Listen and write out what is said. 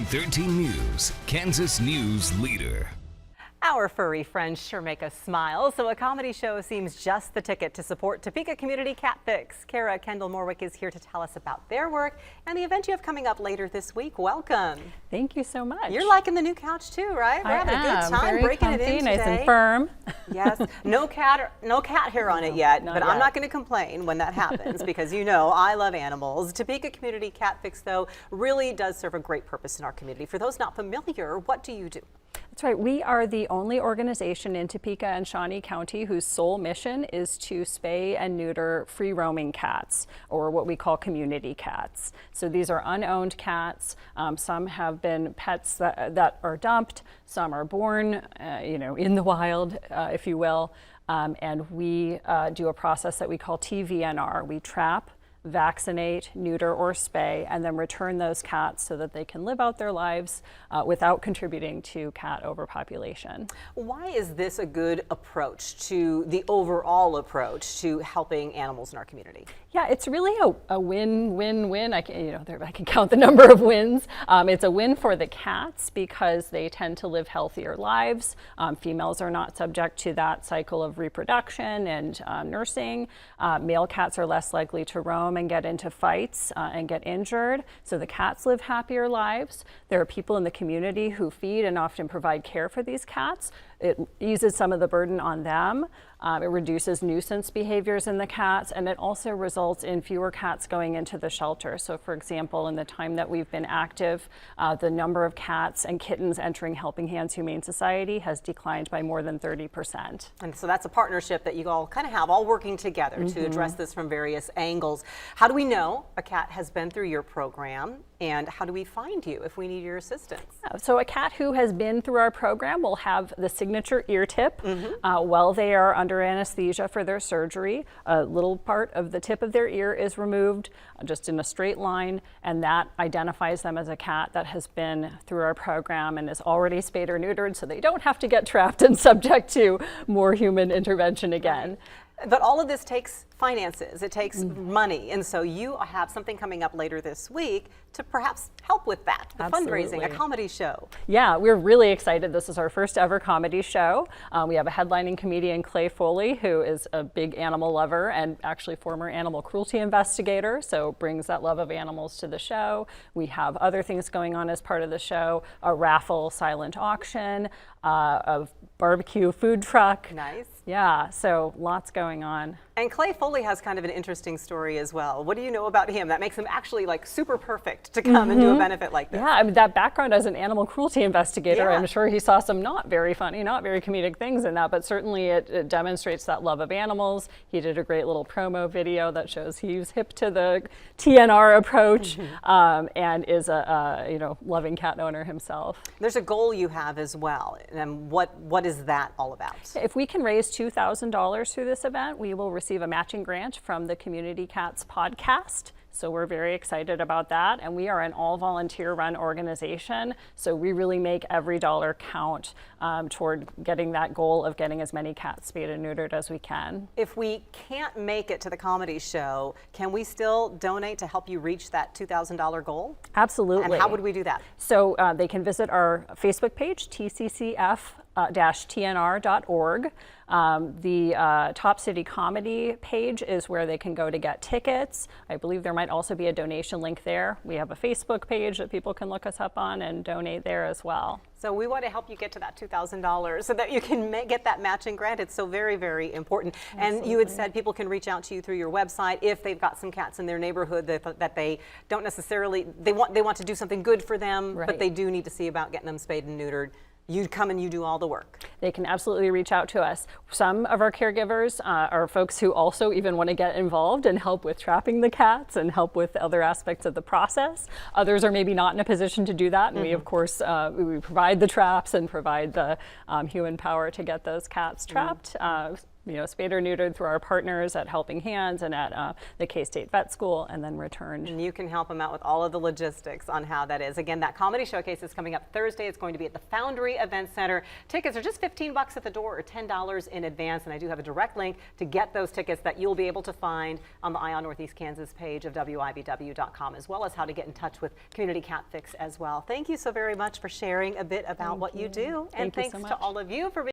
13 News, Kansas News leader. Our furry friends sure make us smile, so a comedy show seems just the ticket to support Topeka Community Cat Fix. Kara Kendall-Morwick is here to tell us about their work and the event you have coming up later this week. Welcome. Thank you so much. You're liking the new couch too, right? We're having a good time very breaking comfy, it in today. nice and firm. Yes, no cat hair on it yet, not but yet. I'm not going to complain when that happens because you know I love animals. Topeka Community Cat Fix, though, really does serve a great purpose in our community. For those not familiar, what do you do? That's right. We are the only organization in Topeka and Shawnee County whose sole mission is to spay and neuter free-roaming cats, or what we call community cats. So these are unowned cats. Some have been pets that are dumped. Some are born, in the wild, if you will. And we do a process that we call TVNR. We trap, vaccinate, neuter, or spay, and then return those cats so that they can live out their lives without contributing to cat overpopulation. Why is this a good approach to the overall approach to helping animals in our community? Yeah, it's really a win-win-win. I can count the number of wins. It's a win for the cats because they tend to live healthier lives. Females are not subject to that cycle of reproduction and nursing. Male cats are less likely to roam and get into fights and get injured. So the cats live happier lives. There are people in the community who feed and often provide care for these cats. It eases some of the burden on them. It reduces nuisance behaviors in the cats, and it also results in fewer cats going into the shelter. So for example, in the time that we've been active, the number of cats and kittens entering Helping Hands Humane Society has declined by more than 30%. And so that's a partnership that you all kind of have, all working together to address this from various angles. How do we know a cat has been through your program, and how do we find you if we need your assistance? So a cat who has been through our program will have the signature ear tip while they are under anesthesia for their surgery. A little part of the tip of their ear is removed just in a straight line, and that identifies them as a cat that has been through our program and is already spayed or neutered, so they don't have to get trapped and subject to more human intervention again. But all of this takes finances, it takes money, and so you have something coming up later this week to perhaps help with that, the fundraising, a comedy show. Yeah, we're really excited. This is our first ever comedy show. We have a headlining comedian, Clay Foley, who is a big animal lover and actually former animal cruelty investigator, so brings that love of animals to the show. We have other things going on as part of the show, a raffle silent auction, a barbecue food truck. Nice. Yeah, so lots going on. And Clay Foley has kind of an interesting story as well. What do you know about him that makes him actually like super perfect to come and do a benefit like this? Yeah, I mean, that background as an animal cruelty investigator, Yeah. I'm sure he saw some not very funny, not very comedic things in that, but certainly it demonstrates that love of animals. He did a great little promo video that shows he's hip to the TNR approach and is a loving cat owner himself. There's a goal you have as well, and what is that all about? If we can raise $2,000 through this event, we will receive a matching grant from the Community Cats podcast. So we're very excited about that. And we are an all volunteer run organization. So we really make every dollar count toward getting that goal of getting as many cats spayed and neutered as we can. If we can't make it to the comedy show, can we still donate to help you reach that $2,000 goal? Absolutely. And how would we do that? So they can visit our Facebook page, tccf-tnr.org. The Top City Comedy page is where they can go to get tickets. I believe there might also be a donation link there. We have a Facebook page that people can look us up on and donate there as well. So we want to help you get to that $2,000 so that you can get that matching grant. It's so very, very important. Absolutely. And you had said people can reach out to you through your website if they've got some cats in their neighborhood that they don't necessarily, they want to do something good for them, Right. but they do need to see about getting them spayed and neutered. You come and you do all the work. They can absolutely reach out to us. Some of our caregivers are folks who also even want to get involved and help with trapping the cats and help with other aspects of the process. Others are maybe not in a position to do that, and we of course we provide the traps and provide the human power to get those cats trapped. spayed or neutered through our partners at Helping Hands and at the K-State Vet School, and then returned. And you can help them out with all of the logistics on how that is. Again, that comedy showcase is coming up Thursday. It's going to be at the Foundry Event Center. Tickets are just $15 at the door or $10 in advance. And I do have a direct link to get those tickets that you'll be able to find on the Eye on Northeast Kansas page of WIBW.com, as well as how to get in touch with Community Cat Fix as well. Thank you so very much for sharing a bit about what you do. And Thank you so thanks much. to all of you for being